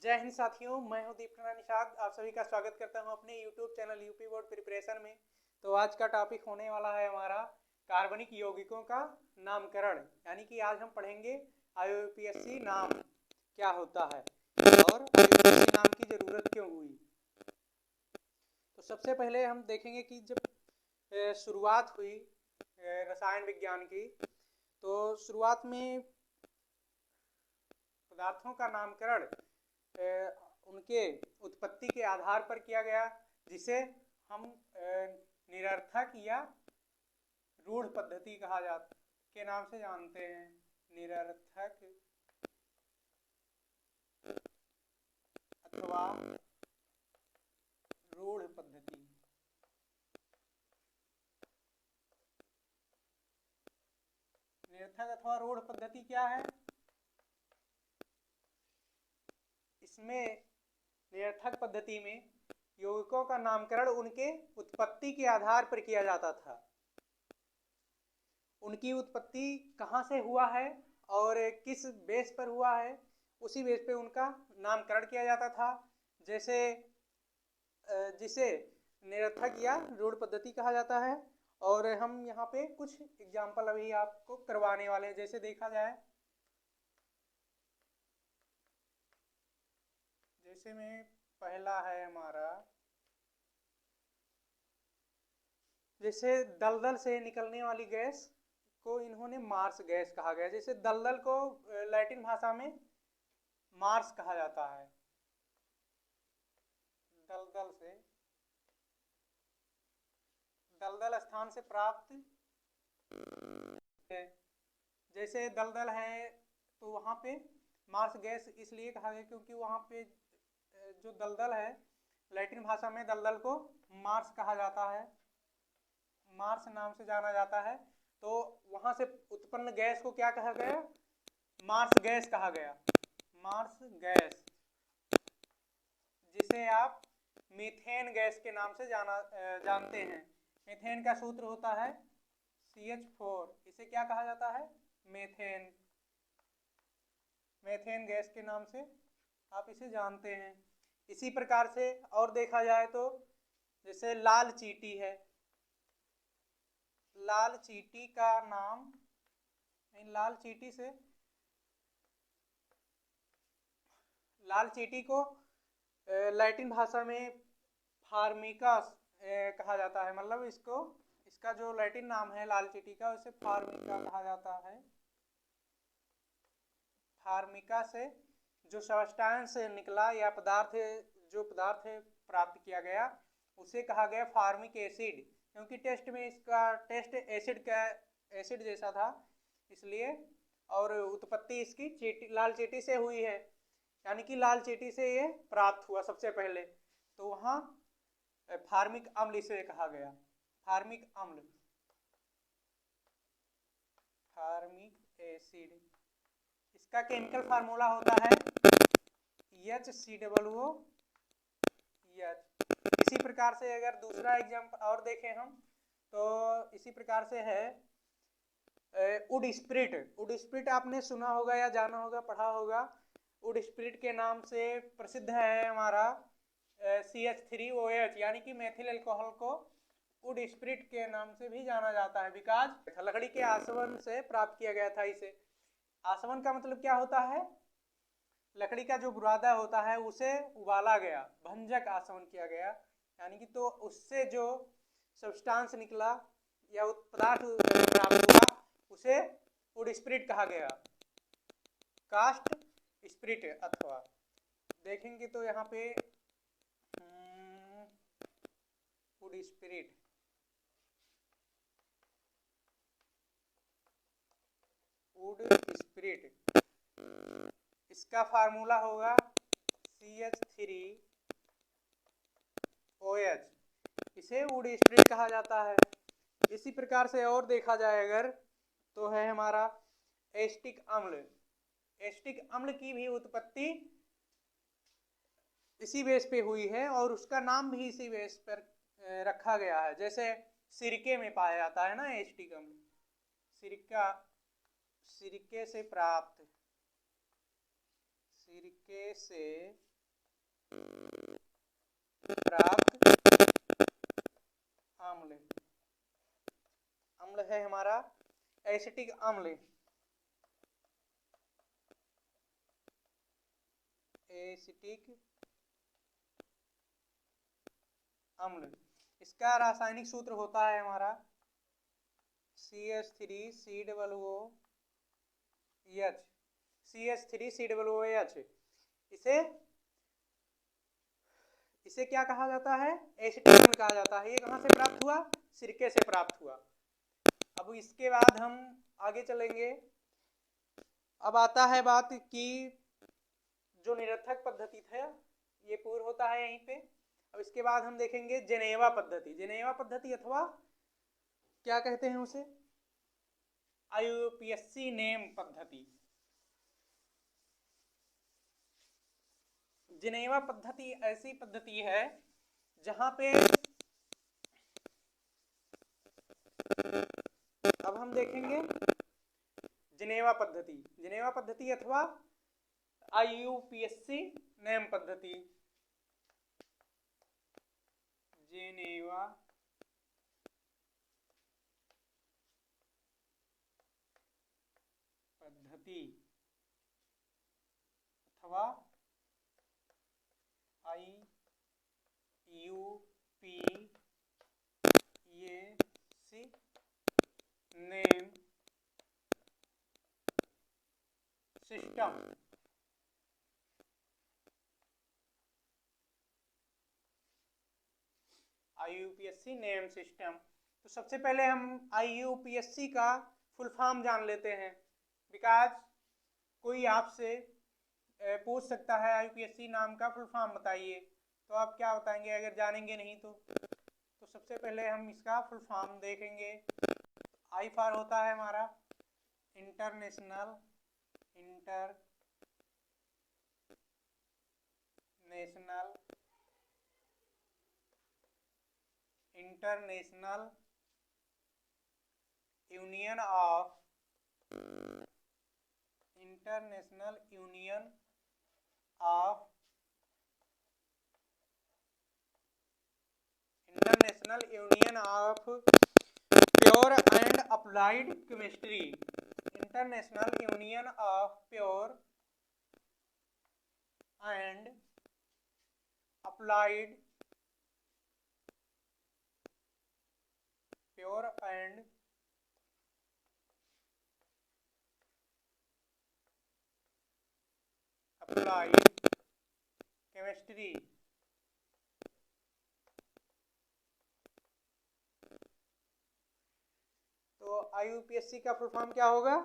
जय हिंद साथियों, मैं हूं दीपक निषाद। आप सभी का स्वागत करता हूं अपने YouTube channel UP board preparation में। तो आज का टॉपिक होने वाला है हमारा कार्बनिक यौगिकों का नामकरण, यानी कि आज हम पढ़ेंगे IUPAC नाम क्या होता है और IUPAC नाम की ज़रूरत क्यों हुई। तो सबसे पहले हम देखेंगे कि जब शुरुआत हुई रसायन विज्ञान की, तो शुरुआत में पदार्थों का नामकरण उनके उत्पत्ति के आधार पर किया गया, जिसे हम निरर्थक या रूढ़ पद्धति कहा जाता के नाम से जानते हैं। निरर्थक अथवा रूढ़ पद्धति। निरर्थक अथवा रूढ़ पद्धति क्या है? इसमें निरर्थक पद्धति में यौगिकों का नामकरण उनके उत्पत्ति के आधार पर किया जाता था। उनकी उत्पत्ति कहाँ से हुआ है और किस बेस पर हुआ है, उसी बेस पे उनका नामकरण किया जाता था। जैसे जिसे निरर्थक या रूढ़ पद्धति कहा जाता है। और हम यहाँ पे कुछ एग्जाम्पल अभी आपको करवाने वाले हैं। जैसे देखा जाए, जैसे में पहला है हमारा, जैसे दलदल से निकलने वाली गैस को इन्होंने मार्स गैस कहा गया। जैसे दलदल को लैटिन भाषा में मार्स कहा जाता है। दलदल से, दलदल स्थान से प्राप्त है। जैसे दलदल है तो वहाँ पे मार्स गैस इसलिए कहा गया क्योंकि वहाँ पे जो दलदल है, लैटिन भाषा में दलदल को मार्स कहा जाता है, मार्स नाम से जाना जाता है। तो वहाँ से उत्पन्न गैस को क्या कहा गया? मार्स गैस कहा गया। मार्स गैस, जिसे आप मीथेन गैस के नाम से जानते हैं। मीथेन का सूत्र होता है CH4। इसे क्या कहा जाता है? मीथेन। मीथेन गैस के नाम से आप इसे जानते हैं। इसी प्रकार से और देखा जाए तो जैसे लाल चींटी है, लाल चींटी का नाम, लाल चींटी से, लाल चींटी को लैटिन भाषा में फार्मिका कहा जाता है। मतलब इसका जो लैटिन नाम है लाल चींटी का, उसे फार्मिका कहा जाता है। फार्मिका से जो सब्सटेंस निकला या जो पदार्थ प्राप्त किया गया, उसे कहा गया फार्मिक एसिड। क्योंकि टेस्ट में इसका टेस्ट एसिड जैसा था, इसलिए। और उत्पत्ति इसकी लाल चींटी से हुई है, यानी कि लाल चींटी से ये प्राप्त हुआ सबसे पहले। तो वहाँ फार्मिक अम्ल इसे कहा गया। फार्मिक अम्ल, फार्मिक एसिड। इसका केमिकल फार्मूला होता है HCOOH। इसी प्रकार से अगर दूसरा एग्जाम्पल और देखें हम, तो इसी प्रकार से है वुड स्प्रिट। वुड स्प्रिट आपने सुना होगा या जाना होगा, पढ़ा होगा। वुड स्प्रिट के नाम से प्रसिद्ध है हमारा CH3OH, यानी कि मेथिल अल्कोहल को वुड स्प्रिट के नाम से भी जाना जाता है। बिकॉज लकड़ी के आसवन से प्राप्त किया गया था इसे। आसवन का मतलब क्या होता है? लकड़ी का जो बुरादा होता है उसे उबाला गया, भंजक आसवन किया गया, यानी कि तो उससे जो सब्सटेंस निकला या पदार्थ प्राप्त हुआ, उसे वुड स्प्रिट कहा गया। कास्ट स्प्रिट अथवा देखेंगे तो यहाँ पे वुड स्प्रिट, वुड स्प्रिट, इसका फार्मूला होगा CH3OH। इसे वुड स्प्रिट कहा जाता है। इसी प्रकार से और देखा जाए अगर, तो है हमारा एस्टिक अम्ल। एस्टिक अम्ल की भी उत्पत्ति इसी बेस पे हुई है और उसका नाम भी इसी बेस पर रखा गया है। जैसे सिरके में पाया जाता है ना एस्टिक अम्ल, सिरके से प्राप्त, सिरके से प्राप्त अम्ल, अम्ल है हमारा एसिटिक अम्ल, एसिटिक अम्ल। इसका रासायनिक सूत्र होता है हमारा CH3COOH, CH3COOH। इसे क्या कहा जाता है? एसिटिक अम्ल कहा जाता है। ये कहाँ से प्राप्त हुआ? सिरके से प्राप्त हुआ। अब इसके बाद हम आगे चलेंगे। अब आता है बात कि जो निरर्थक पद्धति था ये पूर्ण होता है यहीं पे। अब इसके बाद हम देखेंगे जेनेवा पद्धति। जेनेवा पद्धति अथवा क्या कहते हैं उसे? IUPAC नेम पद्धति। जेनेवा पद्धति ऐसी पद्धति है जहां पे अब हम देखेंगे जेनेवा पद्धति, जेनेवा पद्धति अथवा IUPAC नेम पद्धति। जेनेवा पद्धति अथवा IUPAC name system. IUPAC name system. तो सबसे पहले हम IUPAC का फुल फॉर्म जान लेते हैं, बिकॉज कोई आपसे पूछ सकता है IUPAC नाम का फुल फॉर्म बताइए, तो आप क्या बताएंगे अगर जानेंगे नहीं तो सबसे पहले हम इसका फुल फॉर्म देखेंगे। आई फॉर होता है हमारा international union of pure and applied chemistry. International union of pure and applied chemistry. तो IUPAC का फुल फॉर्म क्या होगा?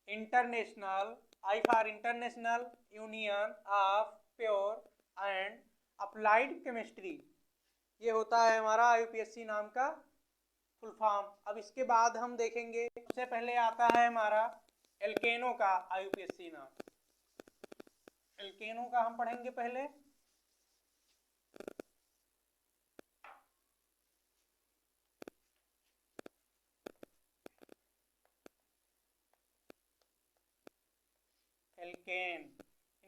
International, I for international union of pure and applied chemistry. ये होता है हमारा IUPAC नाम का फुल फॉर्म। अब इसके बाद हम देखेंगे, सबसे पहले आता है हमारा एल्केनो का IUPAC नाम। एल्केनो का हम पढ़ेंगे पहले। एल्केन,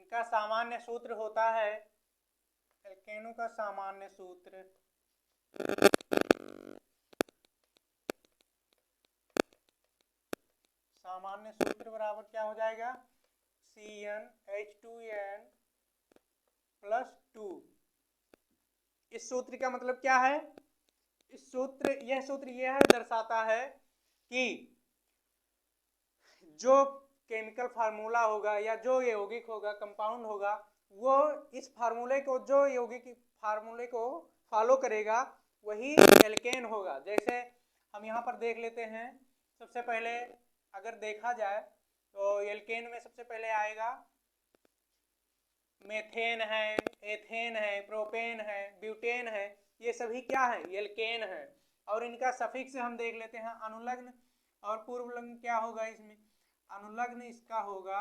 इनका सामान्य सूत्र होता है, एल्केनो का सामान्य सूत्र बराबर क्या हो जाएगा? CnH2n+2। इस सूत्र का मतलब क्या है? यह सूत्र यह दर्शाता है कि जो केमिकल फार्मूला होगा या जो यौगिक होगा, कंपाउंड होगा, वो इस फार्मूले को, जो यौगिक फार्मूले को फॉलो करेगा वही एल्केन होगा। जैसे हम यहाँ पर देख लेते हैं, सबसे पहले अगर देखा जाए तो एल्केन में सबसे पहले आएगा मेथेन है, एथेन है, प्रोपेन है, ब्यूटेन है, ये सभी क्या है? एल्केन है। और इनका सफिक्स हम देख लेते हैं, अनुलग्न और पूर्वलग्न क्या होगा इसमें? अनुलग्न इसका होगा,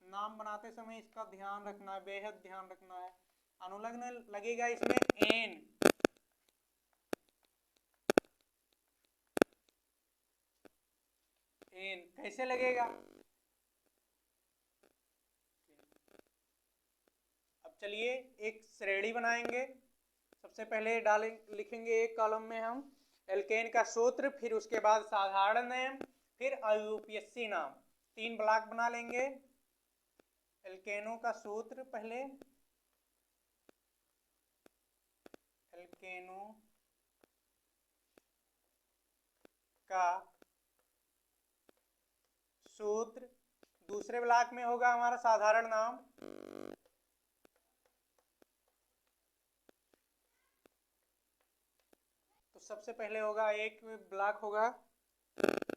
नाम बनाते समय इसका ध्यान रखना है, बेहद ध्यान रखना है। अनुलग्न लगेगा इसमें एन, कैसे लगेगा? चलिए एक श्रेणी बनाएंगे। सबसे पहले लिखेंगे एक कॉलम में हम एल्केन का सूत्र, फिर उसके बाद साधारण नाम, फिर IUPAC नाम। 3 ब्लॉक बना लेंगे। एल्केनों का सूत्र पहले, एल्केनों का सूत्र। दूसरे ब्लॉक में होगा हमारा साधारण नाम। तो सबसे पहले होगा, एक ब्लॉक होगा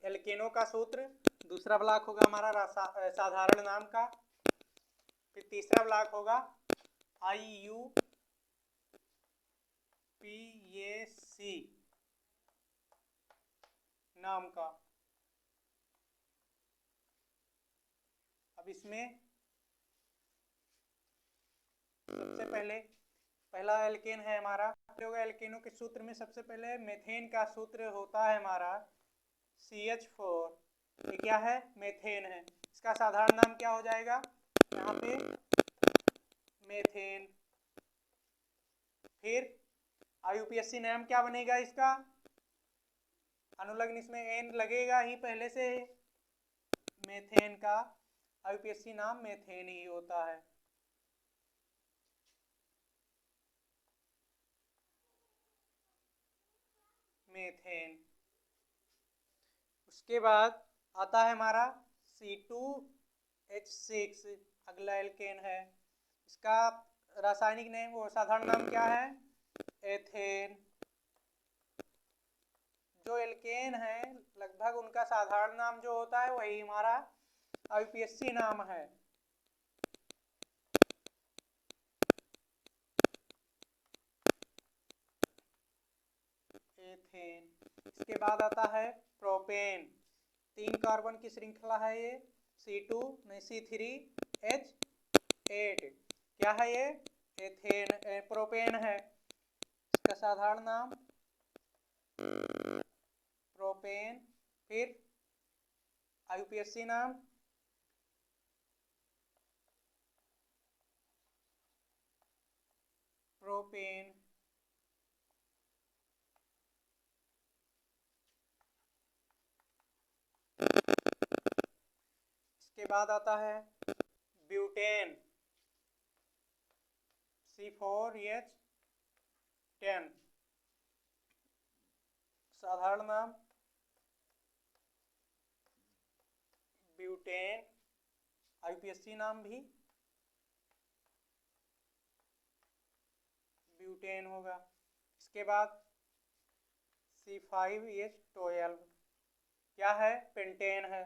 एल्केनों का सूत्र, दूसरा ब्लॉक होगा हमारा साधारण नाम का, फिर तीसरा ब्लॉक होगा IUPAC नाम का। अब इसमें सबसे पहले पहला एल्केन है हमारा, एल्केनों के सूत्र में सबसे पहले मेथेन का सूत्र होता है हमारा CH4। ये क्या है? मेथेन है। इसका साधारण नाम क्या हो जाएगा यहाँ पे? मेथेन। फिर IUPAC नाम क्या बनेगा इसका? अनुलग्न इसमें N लगेगा ही पहले से। मेथेन का IUPAC नाम मेथेन ही होता है। मेथेन। उसके बाद आता है हमारा C2H6, अगला एल्केन है। इसका रासायनिक नाम वो साधारण नाम क्या है? एथेन। जो एल्केन है लगभग उनका साधारण नाम जो होता है वही हमारा IUPAC नाम है। एथेन। इसके बाद आता है प्रोपेन। 3 कार्बन की श्रृंखला है ये, C3H8। क्या है ये? एथेन, प्रोपेन है। इसका साधारण नाम प्रोपेन। फिर IUPAC नाम प्रोपेन। इसके बाद आता है ब्यूटेन, C4H10। साधारण नाम ब्यूटेन, IUPAC नाम भी ब्यूटेन होगा। इसके बाद C5H12। क्या है? पेंटेन है।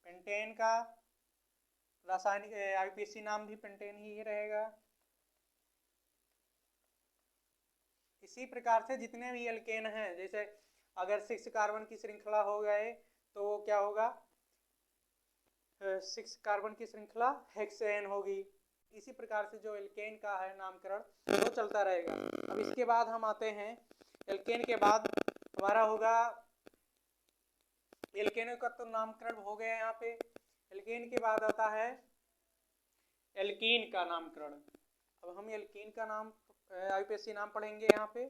पेंटेन का रासायनिक IUPAC नाम भी पेंटेन ही रहेगा। इसी प्रकार से जितने भी एल्केन हैं, जैसे अगर 6 कार्बन की श्रृंखला हो गए तो वो क्या होगा? 6 कार्बन की श्रृंखला हेक्सेन होगी। इसी प्रकार से जो एल्केन का है नामकरण वो चलता रहेगा। अब इसके बाद हम आते हैं, एल्केन के बाद हमारा होगा, एल्केन का तो नामकरण हो गया यहाँ पे। एल्केन के बाद आता है एल्कीन का नामकरण। अब हम एल्कीन का नाम IUPAC नाम पढ़ेंगे यहाँ पे।